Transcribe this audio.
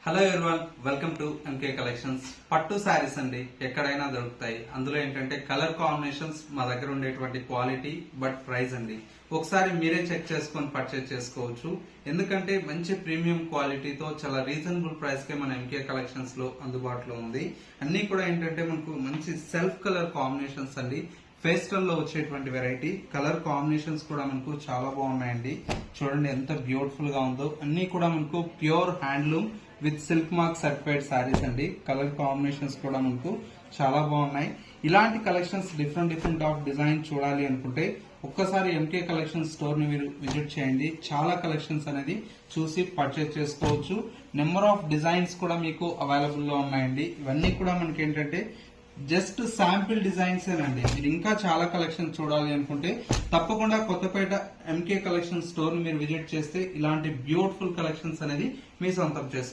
Hello everyone, welcome to MK collections. పట్టు శారీస్ అండి, ఎక్కడైనా దొరుకుతాయి. అందులో ఏంటంటే కలర్ కాంబినేషన్స్ మా దగ్గర ఉండేటువంటి క్వాలిటీ బట్ ప్రైస్ అండి. ఒకసారి మీరే చెక్ చేసుకొని పర్చేజ్ చేసుకోవచ్చు. ఎందుకంటే మంచి ప్రీమియం క్వాలిటీతో చాలా రీజనబుల్ ప్రైస్ కే మన ఎంకే కలెక్షన్స్ లో అందుబాటులో ఉంది. అన్ని కూడా ఏంటంటే మనకు మంచి సెల్ఫ్ కలర్ కాంబినేషన్స్ అండి. పేస్టల్ లో వచ్చేటువంటి వెరైటీ కలర్ కాంబినేషన్స్ కూడా మనకు చాలా బాగున్నాయండి. చూడండి ఎంత బ్యూటిఫుల్ గా ఉందో. అన్ని కూడా మనకు pure handloom with silk mark certified sarees అండి. కలర్ కాంబినేషన్స్ కూడా మనకు చాలా బాగున్నాయి. ఇలాంటి కలెక్షన్స్ డిఫరెంట్ ఆఫ్ డిజైన్ చూడాలి అనుకుంటే ఒక్కసారి ఎంకే కలెక్షన్ స్టోర్ ని మీరు విజిట్ చేయండి. చాలా కలెక్షన్స్ అనేది చూసి పర్చేస్ చేసుకోవచ్చు. నెంబర్ ఆఫ్ డిజైన్స్ కూడా మీకు అవైలబుల్ లో ఉన్నాయండి. ఇవన్నీ కూడా మనకి ఏంటంటే జస్ట్ శాంపిల్ డిజైన్స్ ఏనండి. మీరు ఇంకా చాలా కలెక్షన్ చూడాలి అనుకుంటే తప్పకుండా కొత్తపేట ఎంకే కలెక్షన్ స్టోర్ ని మీరు విజిట్ చేస్తే ఇలాంటి బ్యూటిఫుల్ కలెక్షన్స్ అనేది మీ సొంతం చేసుకోవచ్చు.